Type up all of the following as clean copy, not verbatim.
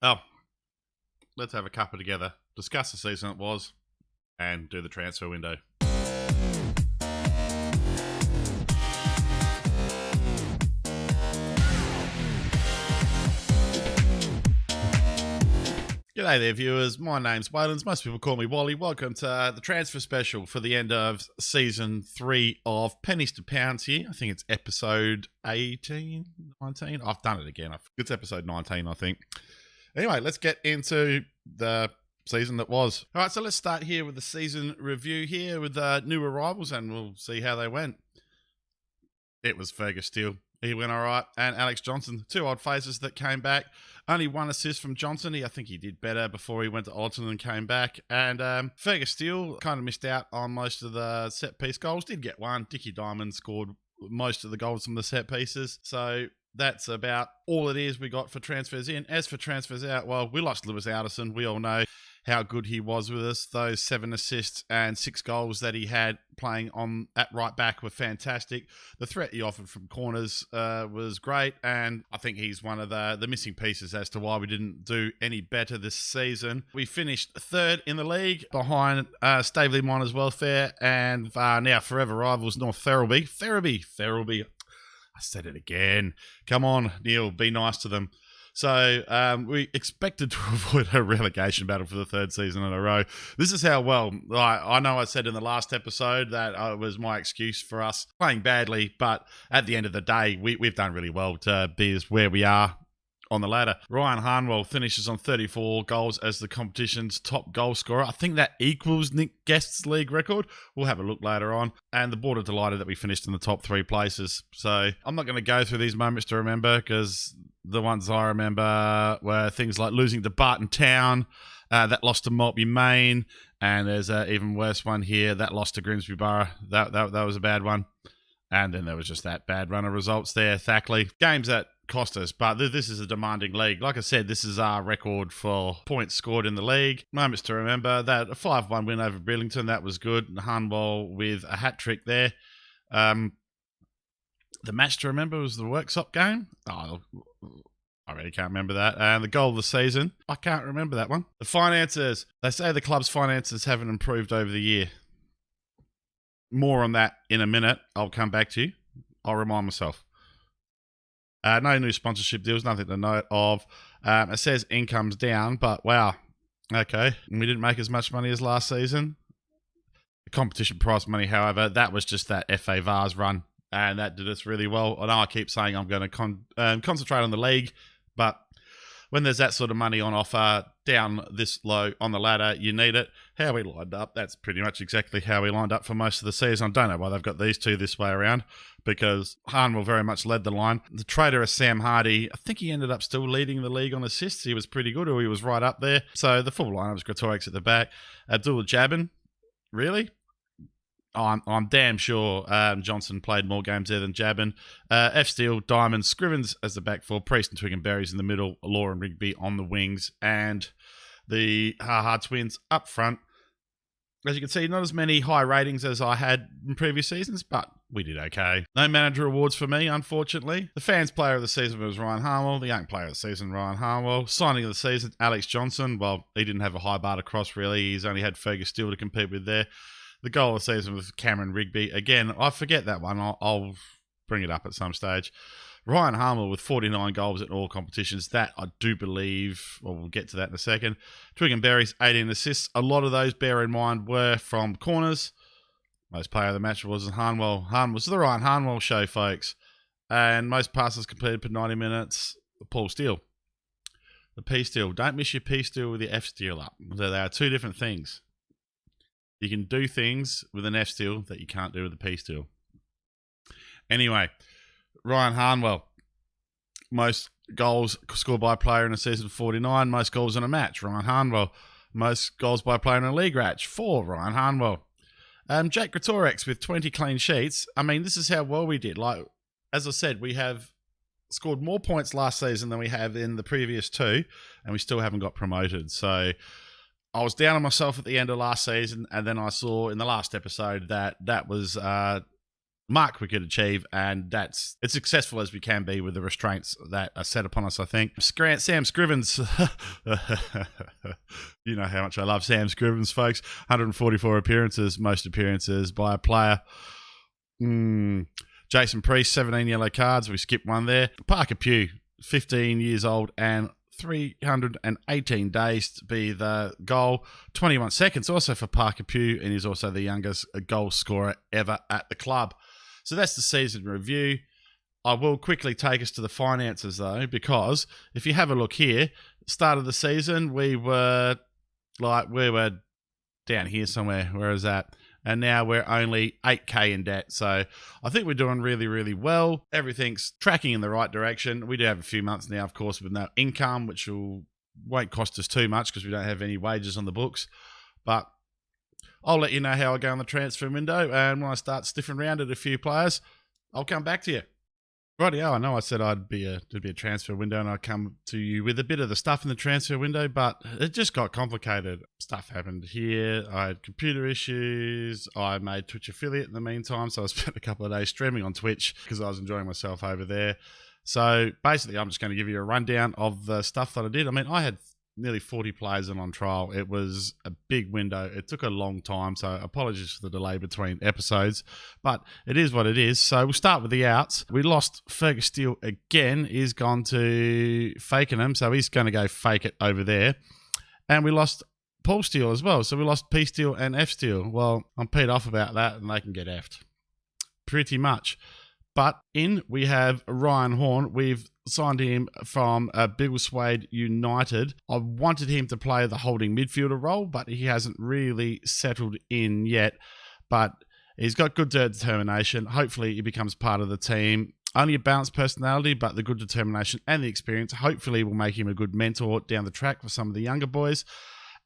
Oh, let's have a cuppa together, discuss the season it was, and do the transfer window. G'day there, viewers. My name's Waylens. Most people call me Wally. Welcome to the transfer special for the end of season 3 of Pennies to Pounds here. I think it's episode 18, 19. I've done it again. It's episode 19, I think. Anyway, let's get into the season that was. All right, so let's start here with the season review here with the new arrivals, and we'll see how they went. It was Fergus Steele. He went all right. And Alex Johnson, two odd faces that came back. Only one assist from Johnson. I think he did better before he went to Alton and came back. And Fergus Steele kind of missed out on most of the set-piece goals. Did get one. Dickie Diamond scored most of the goals from the set pieces. So that's about all it is we got for transfers in. As for transfers out, well, we lost Lewis Alderson. We all know how good he was with us. Those 7 assists and 6 goals that he had playing on at right back were fantastic. The threat he offered from corners was great, and I think he's one of the missing pieces as to why we didn't do any better this season. We finished 3rd in the league behind Staveley Miners Welfare and now forever rivals North Ferriby. Ferriby. I said it again. Come on, Neil, be nice to them. So we expected to avoid a relegation battle for the 3rd season in a row. This is how well, I know I said in the last episode that it was my excuse for us playing badly, but at the end of the day, we've done really well to be where we are on the ladder. Ryan Harnwell finishes on 34 goals as the competition's top goal scorer. I think that equals Nick Guest's league record. We'll have a look later on. And the board are delighted that we finished in the top 3 places. So I'm not going to go through these moments to remember, because the ones I remember were things like losing to Barton Town, that lost to Maltby Main, and there's an even worse one here, that lost to Grimsby Borough. That was a bad one. And then there was just that bad run of results there, Thackley. Games that cost us, but this is a demanding league. Like I said, this is our record for points scored in the league. Moments to remember, that a 5-1 win over Bridlington, that was good. Harnwell with a hat-trick there. The match to remember was the Worksop game. Oh, I really can't remember that. And the goal of the season, I can't remember that one. The finances. They say the club's finances haven't improved over the year. More on that in a minute. I'll come back to you. I'll remind myself. No new sponsorship deals, nothing to note of. It says income's down, but wow. Okay. We didn't make as much money as last season. The competition prize money, however, that was just that FA Vars run, and that did us really well. I know I keep saying I'm going to concentrate on the league, but when there's that sort of money on offer down this low on the ladder, you need it. How we lined up, that's pretty much exactly how we lined up for most of the season. I don't know why they've got these two this way around, because Harnwell very much led the line. The traitor Sam Hardy, I think he ended up still leading the league on assists. He was pretty good, or he was right up there. So the full lineup was Gretorix at the back. Abdullah Jabin, really? I'm damn sure Johnson played more games there than Jabin. F. Steele, Diamond, Scrivens as the back four, Priest and Twig and Berries in the middle, Law and Rigby on the wings, and the Ha twins up front. As you can see, not as many high ratings as I had in previous seasons, but we did okay. No manager awards for me, unfortunately. The fans player of the season was Ryan Harnwell. The young player of the season, Ryan Harnwell. Signing of the season, Alex Johnson. Well, he didn't have a high bar to cross, really. He's only had Fergus Steele to compete with there. The goal of the season was Cameron Rigby. Again, I forget that one. I'll bring it up at some stage. Ryan Harnwell with 49 goals in all competitions. That I do believe, well, we'll get to that in a second. Twig and Berries, 18 assists. A lot of those, bear in mind, were from corners. Most player of the match was Harnwell. Was the Ryan Harnwell show, folks. And most passes completed per 90 minutes, Paul Steele. The P Steele. Don't miss your P Steele with your F Steele up. They are two different things. You can do things with an F Steele that you can't do with a P Steele. Anyway, Ryan Harnwell. Most goals scored by a player in a season, 49. Most goals in a match, Ryan Harnwell. Most goals by a player in a league match, 4, Ryan Harnwell. Jake Gretorix with 20 clean sheets. I mean, this is how well we did. Like, as I said, we have scored more points last season than we have in the previous 2, and we still haven't got promoted. So I was down on myself at the end of last season, and then I saw in the last episode that was mark we could achieve, and that's as successful as we can be with the restraints that are set upon us, I think. Sam Scrivens. You know how much I love Sam Scrivens, folks. 144 appearances, most appearances by a player. Jason Priest, 17 yellow cards. We skipped one there. Parker Pugh, 15 years old and 318 days to be the goal. 21 seconds also for Parker Pugh, and he's also the youngest goal scorer ever at the club. So that's the season review. I will quickly take us to the finances, though, because if you have a look here, start of the season, we were down here somewhere. Where is that? And now we're only 8K in debt. So I think we're doing really, really well. Everything's tracking in the right direction. We do have a few months now, of course, with no income, which won't cost us too much because we don't have any wages on the books. But I'll let you know how I go on the transfer window. And when I start sniffing around at a few players, I'll come back to you. Rightio, I know I said there'd be a transfer window and I'd come to you with a bit of the stuff in the transfer window, but it just got complicated. Stuff happened here. I had computer issues. I made Twitch affiliate in the meantime, so I spent a couple of days streaming on Twitch because I was enjoying myself over there. So basically, I'm just going to give you a rundown of the stuff that I did. I mean, I had nearly 40 players in on trial. It was a big window. It took a long time, so apologies for the delay between episodes, but it is what it is. So we'll start with the outs. We lost Fergus Steele again. He's gone to Fakenham, so he's going to go fake it over there. And we lost Paul Steele as well. So we lost P Steele and F Steele. Well, I'm peed off about that, and they can get effed. Pretty much. But we have Ryan Horn. We've signed him from Biggleswade United. I wanted him to play the holding midfielder role, but he hasn't really settled in yet. But he's got good determination. Hopefully he becomes part of the team. Only a balanced personality, but the good determination and the experience hopefully will make him a good mentor down the track for some of the younger boys.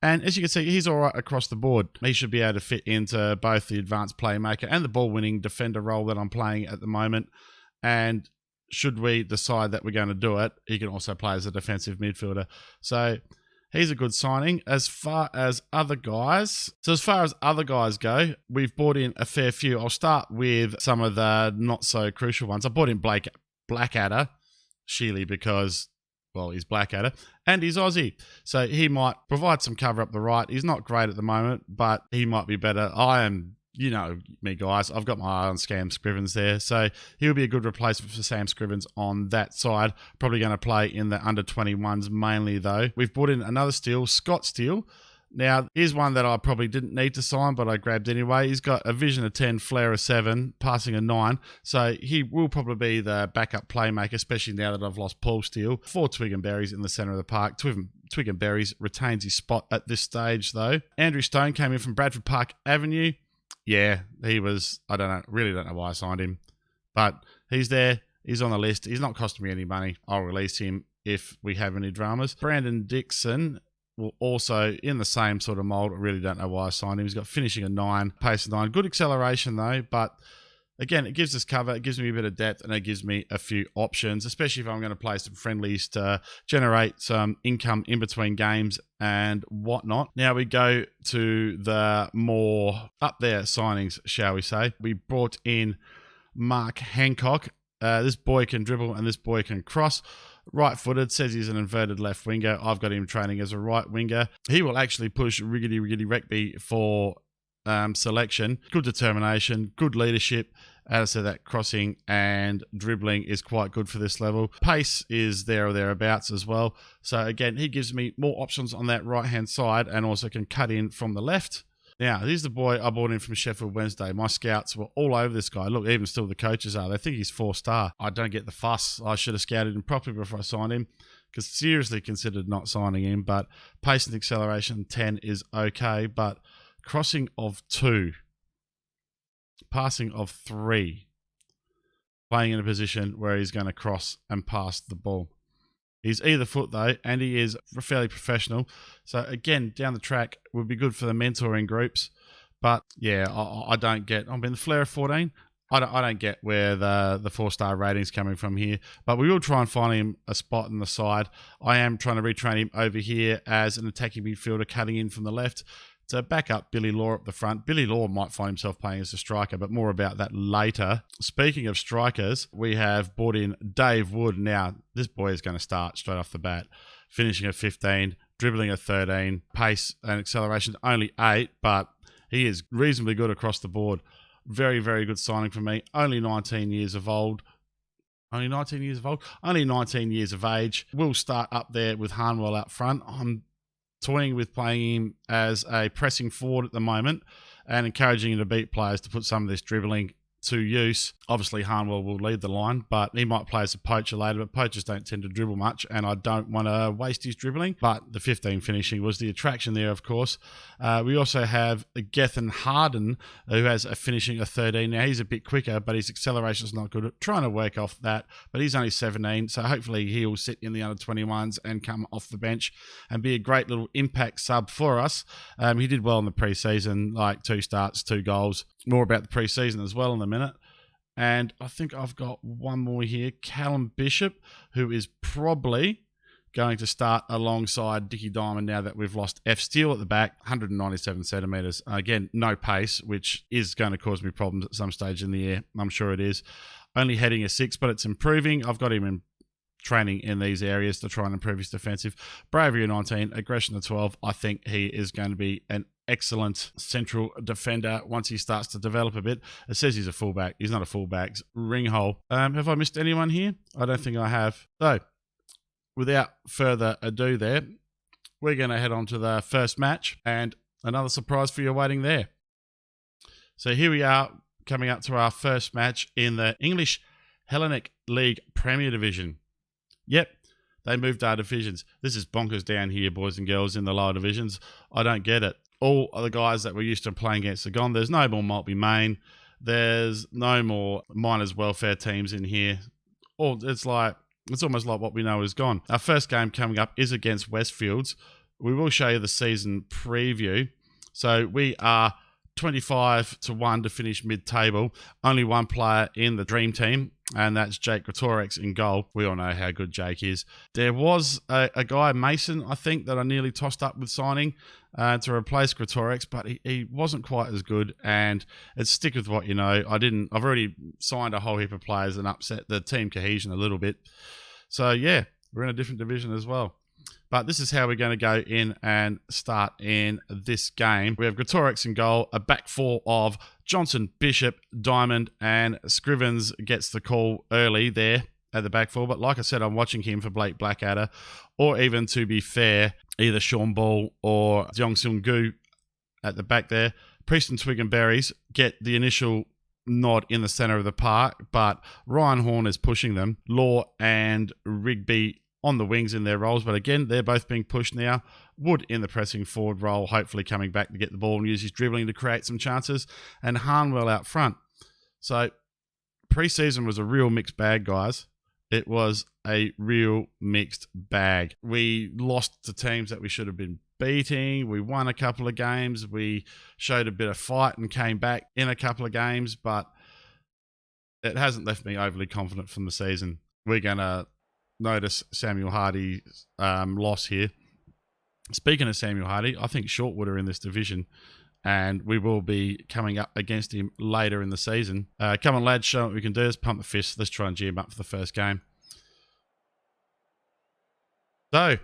And as you can see, he's all right across the board. He should be able to fit into both the advanced playmaker and the ball-winning defender role that I'm playing at the moment. And should we decide that we're going to do it, he can also play as a defensive midfielder. So he's a good signing. As far as other guys go, we've brought in a fair few. I'll start with some of the not so crucial ones. I brought in Blackadder, Sheely, because, well, he's Blackadder, and he's Aussie. So he might provide some cover up the right. He's not great at the moment, but he might be better. I am, you know me, guys. I've got my eye on Sam Scrivens there. So he'll be a good replacement for Sam Scrivens on that side. Probably going to play in the under-21s mainly, though. We've brought in another Steele, Scott Steele. Now, here's one that I probably didn't need to sign, but I grabbed anyway. He's got a vision of 10, flair of 7, passing a 9. So he will probably be the backup playmaker, especially now that I've lost Paul Steele. 4 Twig and Berries in the centre of the park. Twig and Berries retains his spot at this stage, though. Andrew Stone came in from Bradford Park Avenue. Yeah, he was, I don't know, really don't know why I signed him. But he's there. He's on the list. He's not costing me any money. I'll release him if we have any dramas. Brandon Dixon will also in the same sort of mould. I really don't know why I signed him. He's got finishing a 9, pace of 9. Good acceleration though, but again, it gives us cover, it gives me a bit of depth, and it gives me a few options, especially if I'm going to play some friendlies to generate some income in between games and whatnot. Now we go to the more up there signings, shall we say. We brought in Mark Hancock. This boy can dribble and this boy can cross. Right-footed, says he's an inverted left winger. I've got him training as a right winger. He will actually push Riggedy Regby for selection. Good determination, good leadership. As I said, that crossing and dribbling is quite good for this level. Pace is there or thereabouts as well. So again, he gives me more options on that right-hand side and also can cut in from the left. Now, here's the boy I brought in from Sheffield Wednesday. My scouts were all over this guy. Look, even still the coaches are. They think he's 4-star. I don't get the fuss. I should have scouted him properly before I signed him, because seriously considered not signing him. But pace and acceleration 10 is okay. But crossing of 2, passing of 3, playing in a position where he's going to cross and pass the ball. He's either foot, though, and he is fairly professional. So, again, down the track would be good for the mentoring groups. But, yeah, I don't get... I mean, the flair of 14, I don't get where the 4-star rating's coming from here. But we will try and find him a spot on the side. I am trying to retrain him over here as an attacking midfielder, cutting in from the left. to back up Billy Law up the front. Billy Law might find himself playing as a striker, but more about that later. Speaking of strikers, we have brought in Dave Wood. Now, this boy is going to start straight off the bat, finishing at 15, dribbling at 13, pace and acceleration only 8, but he is reasonably good across the board. Very, very good signing for me. Only 19 years of old. Only 19 years of old? Only 19 years of age. We'll start up there with Harnwell out front. I'm toying with playing him as a pressing forward at the moment and encouraging him to beat players to put some of this dribbling to use. Obviously, Harnwell will lead the line, but he might play as a poacher later, but poachers don't tend to dribble much, and I don't want to waste his dribbling. But the 15 finishing was the attraction there, of course. We also have Gethin Harden, who has a finishing of 13. Now, he's a bit quicker, but his acceleration is not good. Trying to work off that, but he's only 17, so hopefully he'll sit in the under-21s and come off the bench and be a great little impact sub for us. He did well in the pre-season, like 2 starts, 2 goals. More about the pre-season as well in a minute. And I think I've got one more here, Callum Bishop, who is probably going to start alongside Dickie Diamond now that we've lost F. Steele at the back, 197 centimetres. Again, no pace, which is going to cause me problems at some stage in the year. I'm sure it is. Only heading a 6, but it's improving. I've got him in training in these areas to try and improve his defensive. Bravery 19, aggression 12. I think he is going to be an excellent central defender once he starts to develop a bit. It says he's a fullback. He's not a fullback. Ringhole. Have I missed anyone here? I don't think I have. So, without further ado there, we're going to head on to the first match and another surprise for you waiting there. So here we are coming up to our first match in the English Hellenic League Premier Division. Yep, they moved our divisions. This is bonkers down here, boys and girls, in the lower divisions. I don't get it. All of the guys that we're used to playing against are gone. There's no more multi-main. There's no more miners welfare teams in here. It's almost like what we know is gone. Our first game coming up is against Westfields. We will show you the season preview. So we are 25-1 to finish mid-table. Only one player in the dream team, and that's Jake Greatorex in goal. We all know how good Jake is. There was a guy, Mason, I think, that I nearly tossed up with signing to replace Greatorex, but he wasn't quite as good, and it's stick with what you know. I've already signed a whole heap of players and upset the team cohesion a little bit. So yeah, we're in a different division as well. But this is how we're going to go in and start in this game. We have Greatorex in goal, a back 4 of Johnson, Bishop, Diamond, and Scrivens gets the call early there at the back 4. But like I said, I'm watching him for Blake Blackadder, or even, to be fair, either Sean Ball or Jeong Seung Gu at the back there. Priest and Twig and Berries get the initial nod in the centre of the park, but Ryan Horn is pushing them. Law and Rigby on the wings in their roles, but again, they're both being pushed now. Wood in the pressing forward role, hopefully coming back to get the ball and use his dribbling to create some chances, and Harnwell out front. So, pre-season was a real mixed bag, guys. It was a real mixed bag. We lost to teams that we should have been beating. We won a couple of games. We showed a bit of fight and came back in a couple of games, but it hasn't left me overly confident from the season. We're going to notice Samuel Hardy's loss here. Speaking of Samuel Hardy, I think Shortwood are in this division, and we will be coming up against him later in the season. Come on, lads, show what we can do. Let's pump the fist. Let's try and G him up for the first game. So,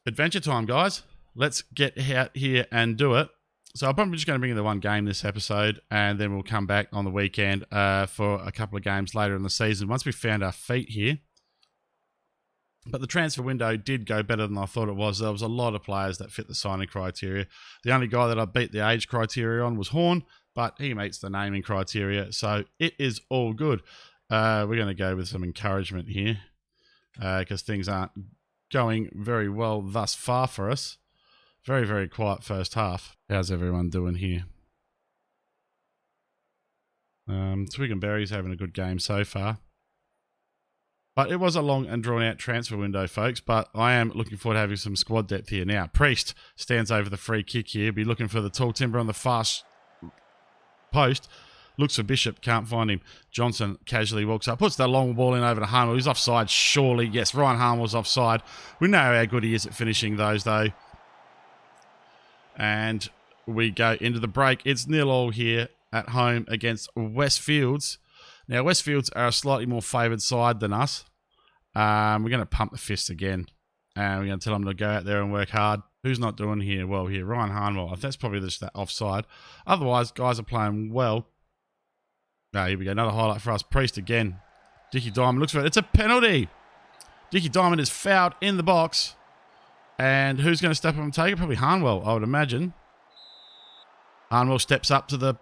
adventure time, guys. Let's get out here and do it. So I'm probably just going to bring in the one game this episode, and then we'll come back on the weekend for a couple of games later in the season once we've found our feet here. But the transfer window did go better than I thought it was. There was a lot of players that fit the signing criteria. The only guy that I beat the age criteria on was Horn, but he meets the naming criteria, so it is all good. We're going to go with some encouragement here because things aren't going very well thus far for us. Very, very quiet first half. How's everyone doing here? Twig and Berry's having a good game so far. But it was a long and drawn-out transfer window, folks, but I am looking forward to having some squad depth here. Now, Priest stands over the free kick here. Be looking for the tall timber on the fast post. Looks for Bishop, can't find him. Johnson casually walks up, puts the long ball in over to Harnwell. He's offside, surely. Yes, Ryan Harnwell's offside. We know how good he is at finishing those, though. And we go into the break. It's 0-0 here at home against Westfields. Now, Westfields are a slightly more favoured side than us. We're going to pump the fist again. And we're going to tell them to go out there and work hard. Who's not doing here well here? Ryan Harnwell. That's probably just that offside. Otherwise, guys are playing well. Now, here we go. Another highlight for us. Priest again. Dickie Diamond looks for it. It's a penalty. Dickie Diamond is fouled in the box. And who's going to step up and take it? Probably Harnwell, I would imagine. Harnwell steps up to the...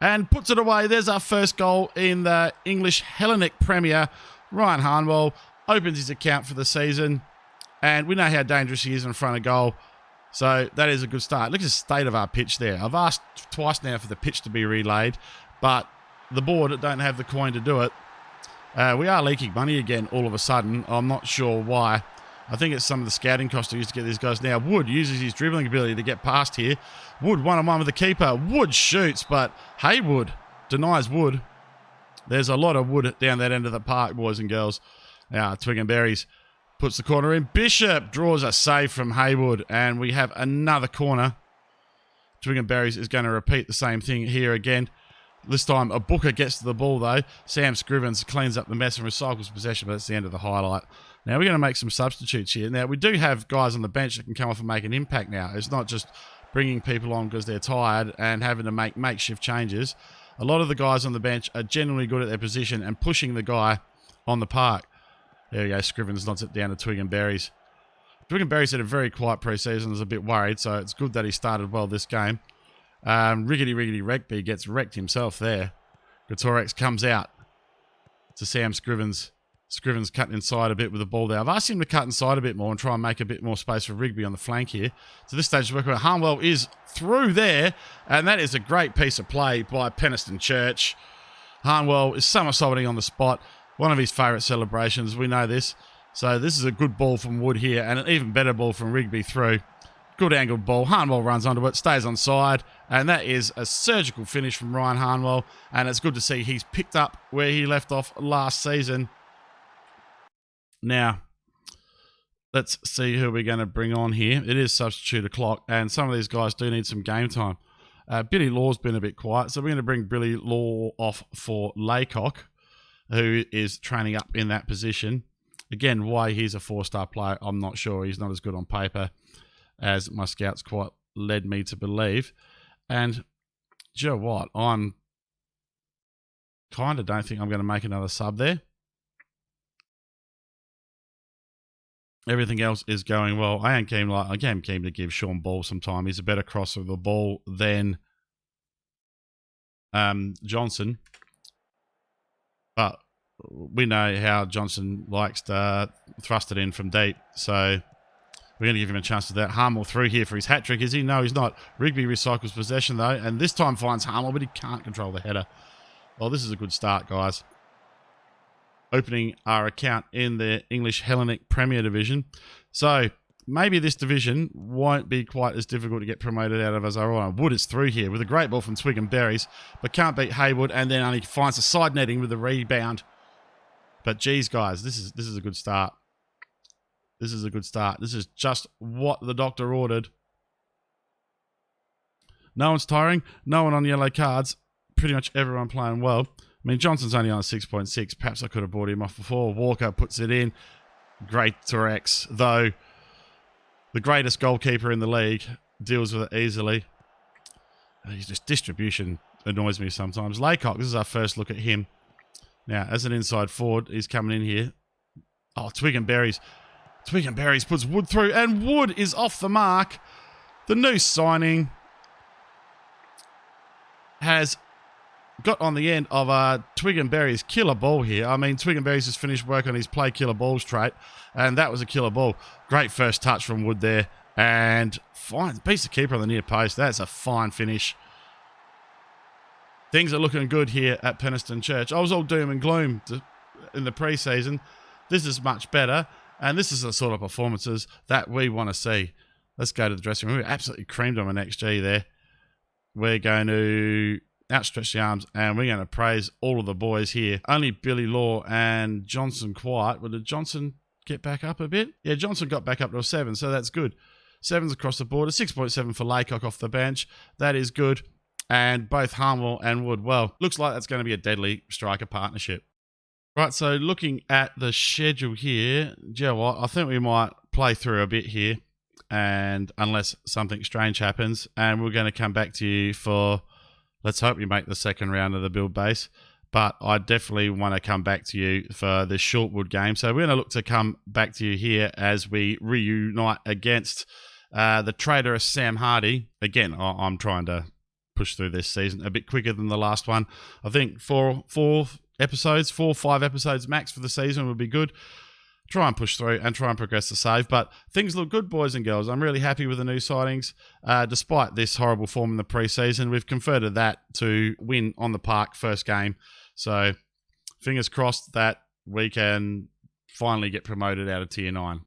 and puts it away. There's our first goal in the English Hellenic Premier. Ryan Harnwell opens his account for the season. And we know how dangerous he is in front of goal. So that is a good start. Look at the state of our pitch there. I've asked twice now for the pitch to be relayed. But the board don't have the coin to do it. We are leaking money again all of a sudden. I'm not sure why. I think it's some of the scouting costs to use to get these guys. Now, Wood uses his dribbling ability to get past here. Wood one-on-one with the keeper. Wood shoots, but Haywood denies Wood. There's a lot of Wood down that end of the park, boys and girls. Now, Twig and Berries puts the corner in. Bishop draws a save from Haywood, and we have another corner. Twig and Berries is going to repeat the same thing here again. This time, a Booker gets to the ball, though. Sam Scrivens cleans up the mess and recycles possession, but that's the end of the highlight. Now, we're going to make some substitutes here. Now, we do have guys on the bench that can come off and make an impact now. It's not just bringing people on because they're tired and having to make makeshift changes. A lot of the guys on the bench are generally good at their position and pushing the guy on the park. There we go. Scrivens nods it down to Twig and Berries. Twig and Berries had a very quiet pre-season. I was a bit worried, so it's good that he started well this game. Riggedy Regby gets wrecked himself there. Gatorex comes out to Sam Scrivens. Scrivens cutting inside a bit with the ball there. I've asked him to cut inside a bit more and try and make a bit more space for Rigby on the flank here. So this stage is working. Harnwell is through there, and that is a great piece of play by Penistone Church. Harnwell is somersaulting on the spot. One of his favourite celebrations. We know this. So this is a good ball from Wood here, and an even better ball from Rigby through. Good angled ball. Harnwell runs onto it, stays on side, and that is a surgical finish from Ryan Harnwell, and it's good to see he's picked up where he left off last season. Now, let's see who we're going to bring on here. It is substitute o'clock, and some of these guys do need some game time. Billy Law's been a bit quiet, so we're going to bring Billy Law off for Laycock, who is training up in that position. Again, why he's a 4-star player, I'm not sure. He's not as good on paper as my scouts quite led me to believe. And do you know what? I'm kind of don't think I'm going to make another sub there. Everything else is going well. I am keen to give Sean Ball some time. He's a better crosser of the ball than Johnson. But we know how Johnson likes to thrust it in from deep. So we're going to give him a chance to that. Harnwell through here for his hat-trick, is he? No, he's not. Rigby recycles possession, though. And this time finds Harnwell, but he can't control the header. Well, this is a good start, guys. Opening our account in the English Hellenic Premier Division. So maybe this division won't be quite as difficult to get promoted out of as our own. Wood is through here with a great ball from Twig and Berries, but can't beat Haywood, and then only finds a side netting with a rebound. But geez, guys, this is a good start. This is a good start. This is just what the doctor ordered. No one's tiring. No one on yellow cards. Pretty much everyone playing well. I mean, Johnson's only on a 6.6. Perhaps I could have brought him off before. Walker puts it in. Great Torex, though the greatest goalkeeper in the league deals with it easily. His just distribution annoys me sometimes. Laycock, this is our first look at him. Now, as an inside forward, he's coming in here. Oh, Twig and Berries. Twig and Berries puts Wood through, and Wood is off the mark. The new signing has got on the end of Twig and Berry's killer ball here. I mean, Twig and Berry's just finished work on his play killer balls trait, and that was a killer ball. Great first touch from Wood there, and fine piece of keeper on the near post. That's a fine finish. Things are looking good here at Penistone Church. I was all doom and gloom in the pre-season. This is much better, and this is the sort of performances that we want to see. Let's go to the dressing room. We absolutely creamed on an XG there. We're going to outstretch the arms, and we're going to praise all of the boys here. Only Billy Law and Johnson quiet. Well, did Johnson get back up a bit? Yeah, Johnson got back up to a 7, so that's good. 7s across the board, a 6.7 for Laycock off the bench. That is good. And both Harmwell and Wood, well, looks like that's going to be a deadly striker partnership. Right, so looking at the schedule here, Joe, I think we might play through a bit here, and unless something strange happens, and we're going to come back to you for, let's hope you make the second round of the build base. But I definitely want to come back to you for the Shortwood game. So we're going to look to come back to you here as we reunite against the traitorous Sam Hardy. Again, I'm trying to push through this season a bit quicker than the last one. I think 4 or 5 episodes max for the season would be good. Try and push through and try and progress the save. But things look good, boys and girls. I'm really happy with the new sightings. Despite this horrible form in the preseason, we've converted that to win on the park first game. So fingers crossed that we can finally get promoted out of Tier 9.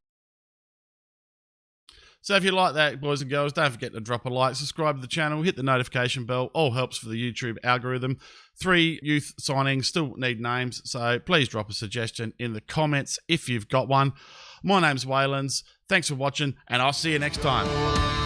So if you like that, boys and girls, don't forget to drop a like, subscribe to the channel, hit the notification bell. All helps for the YouTube algorithm. 3 youth signings, still need names, so please drop a suggestion in the comments if you've got one. My name's Waylands. Thanks for watching, and I'll see you next time.